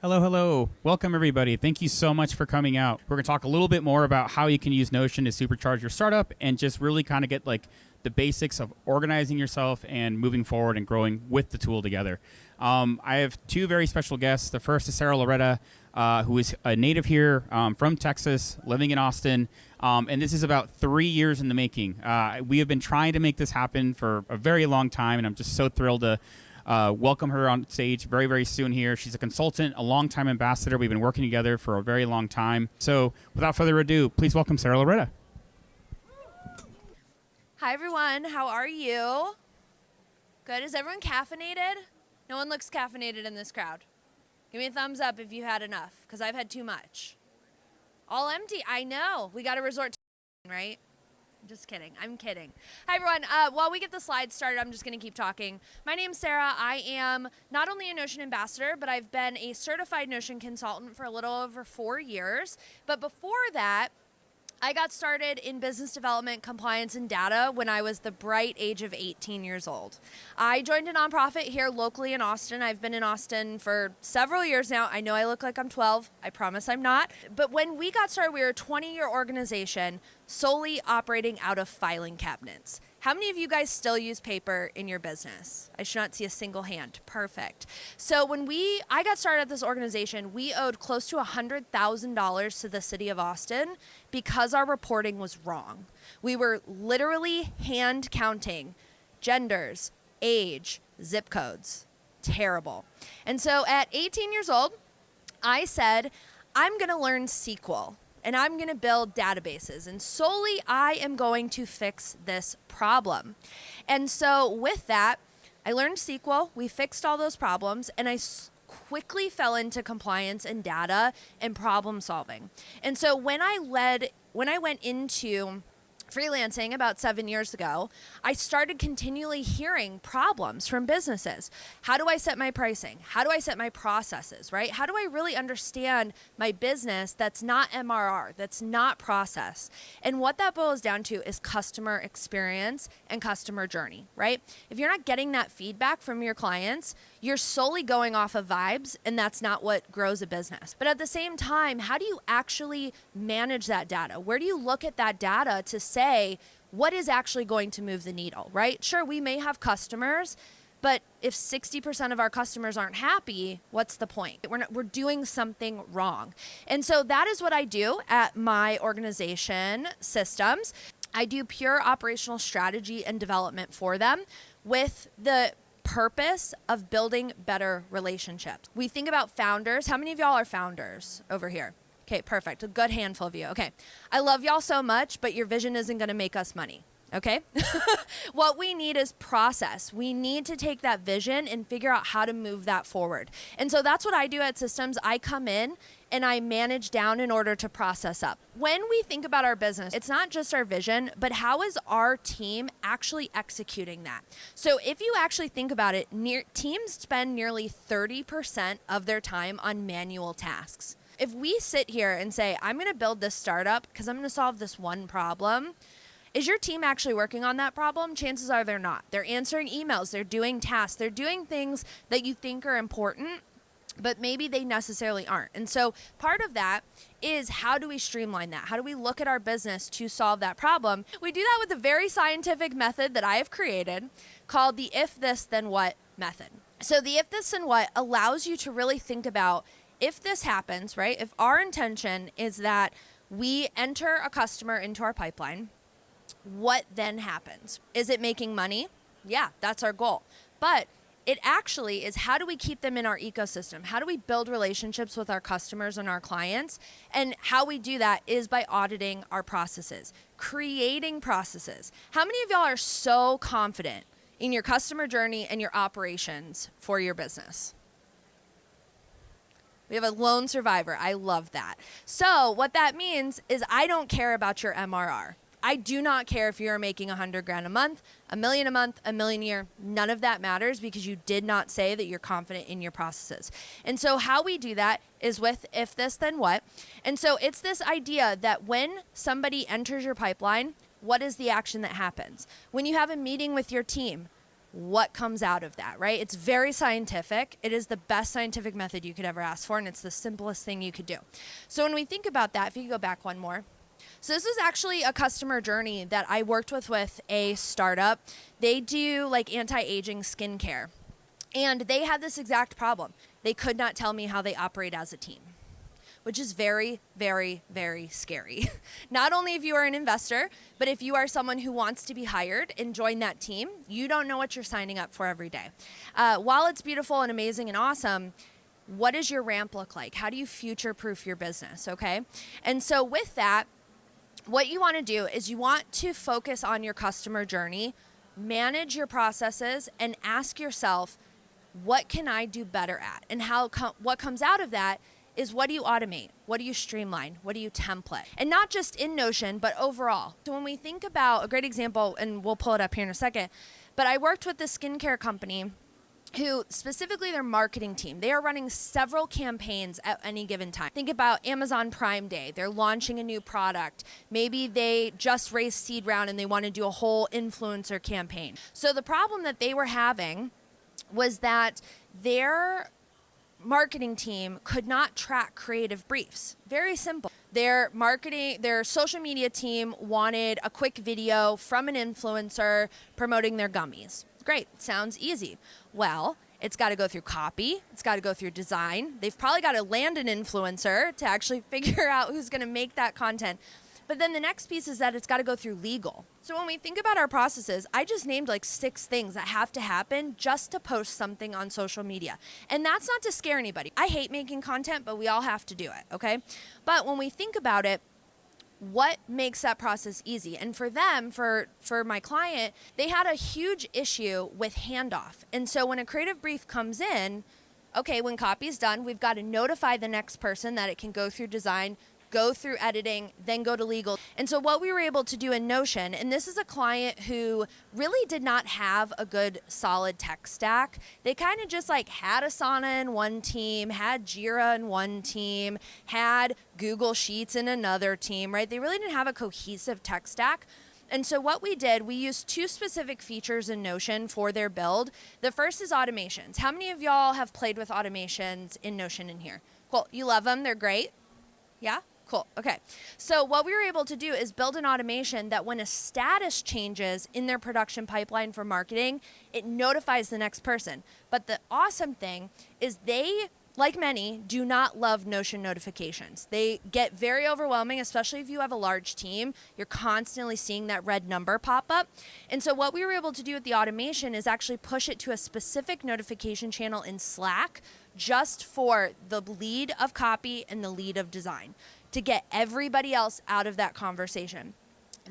Hello, hello. Welcome, everybody. Thank you so much for coming out. We're going to talk a little bit more about how you can use Notion to supercharge your startup and just really kind of get like the basics of organizing yourself and moving forward and growing with the tool together. I have two very special guests. The first is Sara Loretta, who is a native here from Texas, living in Austin. And this is about 3 years in the making. We have been trying to make this happen for a very long time, and I'm just so thrilled to welcome her on stage very, very soon here. She's a consultant, a longtime ambassador. We've been working together for a very long time. So without further ado, please welcome Sara Loretta. Hi, everyone. How are you? Good. Is everyone caffeinated? No one looks caffeinated in this crowd. Give me a thumbs up if you had enough, because I've had too much. All empty. I know. We got to resort to right? Just kidding. I'm kidding. Hi, everyone. While we get the slides started, I'm just going to keep talking. My name's Sara. I am not only a Notion ambassador, but I've been a certified Notion consultant for a little over 4 years. But before that, I got started in business development, compliance, and data when I was the bright age of 18 years old. I joined a nonprofit here locally in Austin. I've been in Austin for several years now. I know I look like I'm 12. I promise I'm not. But when we got started, we were a 20-year organization solely operating out of filing cabinets. How many of you guys still use paper in your business? I should not see a single hand. Perfect. So when I got started at this organization, we owed close to $100,000 to the city of Austin because our reporting was wrong. We were literally hand counting genders, age, zip codes. Terrible. And so at 18 years old, I said, I'm going to learn SQL. And I'm going to build databases, and solely I am going to fix this problem. And so with that, I learned SQL, we fixed all those problems, and I quickly fell into compliance and data and problem solving. And so when I went into freelancing about 7 years ago, I started continually hearing problems from businesses. How do I set my pricing? How do I set my processes, right? How do I really understand my business that's not MRR, that's not process? And what that boils down to is customer experience and customer journey, right? If you're not getting that feedback from your clients, you're solely going off of vibes, and that's not what grows a business. But at the same time, how do you actually manage that data? Where do you look at that data to say what is actually going to move the needle, right? Sure, we may have customers, but if 60% of our customers aren't happy, what's the point? We're doing something wrong. And so that is what I do at my organization, SYSTMS. I do pure operational strategy and development for them with the purpose of building better relationships. We think about founders. How many of y'all are founders over here? Okay, perfect. A good handful of you. Okay. I love y'all so much, but your vision isn't going to make us money. Okay? What we need is process. We need to take that vision and figure out how to move that forward. And so that's what I do at SYSTMS. I come in and I manage down in order to process up. When we think about our business, it's not just our vision, but how is our team actually executing that? So if you actually think about it, teams spend nearly 30% of their time on manual tasks. If we sit here and say, I'm going to build this startup because I'm going to solve this one problem, is your team actually working on that problem? Chances are they're not. They're answering emails, they're doing tasks, they're doing things that you think are important, but maybe they necessarily aren't. And so part of that is, how do we streamline that? How do we look at our business to solve that problem? We do that with a very scientific method that I have created called the if this then what method. So the if this then what allows you to really think about, if this happens, right? If our intention is that we enter a customer into our pipeline, what then happens? Is it making money? Yeah, that's our goal. But it actually is, how do we keep them in our ecosystem? How do we build relationships with our customers and our clients? And how we do that is by auditing our processes, creating processes. How many of y'all are so confident in your customer journey and your operations for your business? We have a lone survivor. I love that. So what that means is, I don't care about your MRR. I do not care if you're making $100,000 a month, $1 million a month, $1 million a year. None of that matters, because you did not say that you're confident in your processes. And so how we do that is with if this then what. And so it's this idea that when somebody enters your pipeline, what is the action that happens? When you have a meeting with your team, what comes out of that, right? It's very scientific. It is the best scientific method you could ever ask for, and it's the simplest thing you could do. So when we think about that, if you could go back one more. So this is actually a customer journey that I worked with a startup. They do like anti-aging skincare, and they had this exact problem. They could not tell me how they operate as a team, which is very, very, very scary. Not only if you are an investor, but if you are someone who wants to be hired and join that team, you don't know what you're signing up for every day. While it's beautiful and amazing and awesome, what does your ramp look like? How do you future-proof your business, okay? And so with that, what you want to do is you want to focus on your customer journey, manage your processes, and ask yourself, what can I do better at? And what comes out of that is, what do you automate? What do you streamline? What do you template? And not just in Notion, but overall. So when we think about a great example, and we'll pull it up here in a second, but I worked with this skincare company who specifically their marketing team, they are running several campaigns at any given time. Think about Amazon Prime Day. They're launching a new product. Maybe they just raised seed round and they want to do a whole influencer campaign. So the problem that they were having was that their marketing team could not track creative briefs. Very simple. Their social media team wanted a quick video from an influencer promoting their gummies. Great, sounds easy. Well, it's got to go through copy. It's got to go through design. They've probably got to land an influencer to actually figure out who's going to make that content. But then the next piece is that it's got to go through legal. So when we think about our processes, I just named like 6 things that have to happen just to post something on social media. And that's not to scare anybody. I hate making content, but we all have to do it, okay? But when we think about it, what makes that process easy? And for them, for my client, they had a huge issue with handoff. And so when a creative brief comes in, okay, when copy is done, we've got to notify the next person that it can go through design, go through editing, then go to legal. And so what we were able to do in Notion, and this is a client who really did not have a good solid tech stack. They kind of just like had Asana in one team, had Jira in one team, had Google Sheets in another team, right? They really didn't have a cohesive tech stack. And so what we did, we used 2 specific features in Notion for their build. The first is automations. How many of y'all have played with automations in Notion in here? Cool, you love them, they're great. Yeah? Cool. Okay. So what we were able to do is build an automation that when a status changes in their production pipeline for marketing, it notifies the next person. But the awesome thing is they, like many, do not love Notion notifications. They get very overwhelming, especially if you have a large team. You're constantly seeing that red number pop up. And so what we were able to do with the automation is actually push it to a specific notification channel in Slack just for the lead of copy and the lead of design, to get everybody else out of that conversation.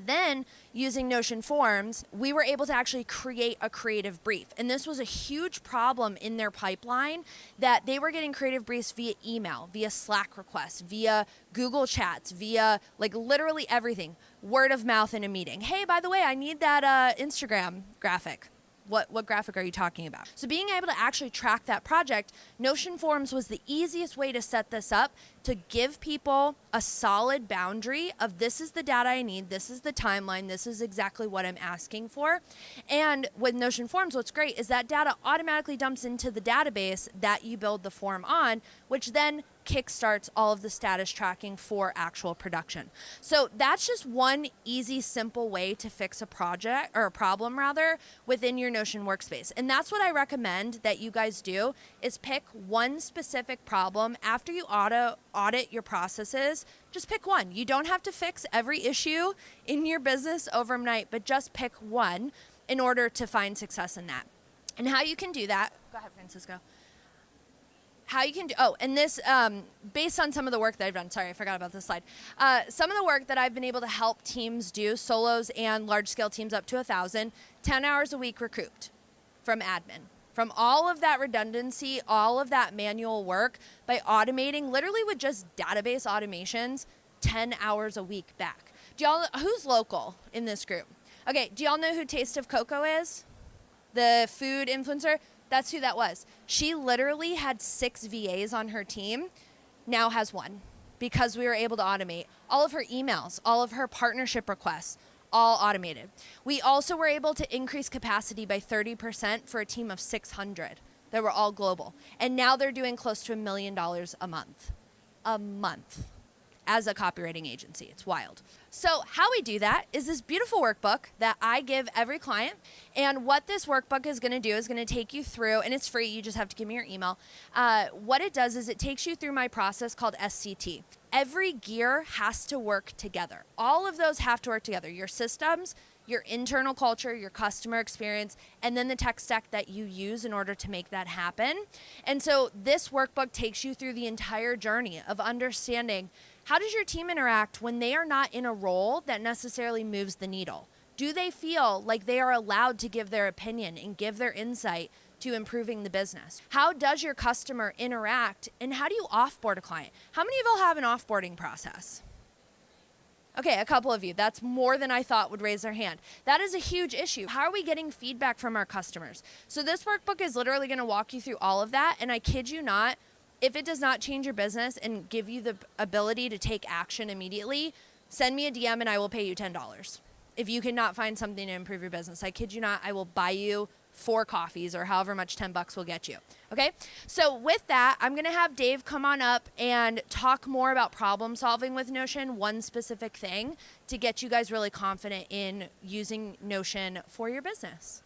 Then, using Notion Forms, we were able to actually create a creative brief. And this was a huge problem in their pipeline, that they were getting creative briefs via email, via Slack requests, via Google Chats, via like literally everything. Word of mouth in a meeting. Hey, by the way, I need that Instagram graphic. What graphic are you talking about? So being able to actually track that project, Notion Forms was the easiest way to set this up, to give people a solid boundary of, this is the data I need, this is the timeline, this is exactly what I'm asking for. And with Notion Forms, what's great is that data automatically dumps into the database that you build the form on, which then kickstarts all of the status tracking for actual production. So that's just one easy, simple way to fix a project, or a problem rather, within your Notion workspace. And that's what I recommend that you guys do, is pick one specific problem. After you audit your processes, just pick one. You don't have to fix every issue in your business overnight, but just pick one in order to find success in that. And how you can do that, go ahead, Francisco. How you can do, and this, based on some of the work that I've done, sorry, I forgot about this slide. Some of the work that I've been able to help teams do, solos and large-scale teams up to 1,000, 10 hours a week recouped from admin. From all of that redundancy, all of that manual work, by automating, literally with just database automations, 10 hours a week back. Do y'all, who's local in this group? Okay, do y'all know who Taste of Cocoa is? The food influencer? That's who that was. She literally had 6 VAs on her team, now has 1, because we were able to automate all of her emails, all of her partnership requests, all automated. We also were able to increase capacity by 30% for a team of 600 that were all global. And now they're doing close to $1 million a month. A month. As a copywriting agency. It's wild. So how we do that is this beautiful workbook that I give every client. And what this workbook is going to do is going to take you through, and it's free, you just have to give me your email. What it does is it takes you through my process called SCT. Every gear has to work together. All of those have to work together. Your systems, your internal culture, your customer experience, and then the tech stack that you use in order to make that happen. And so this workbook takes you through the entire journey of understanding how does your team interact when they are not in a role that necessarily moves the needle? Do they feel like they are allowed to give their opinion and give their insight to improving the business? How does your customer interact, and how do you offboard a client? How many of you have an offboarding process? Okay, a couple of you. That's more than I thought would raise their hand. That is a huge issue. How are we getting feedback from our customers? So this workbook is literally going to walk you through all of that, and I kid you not, if it does not change your business and give you the ability to take action immediately, send me a DM and I will pay you $10. If you cannot find something to improve your business, I kid you not, I will buy you 4 coffees or however much $10 will get you. Okay? So with that, I'm going to have Dave come on up and talk more about problem solving with Notion, one specific thing to get you guys really confident in using Notion for your business.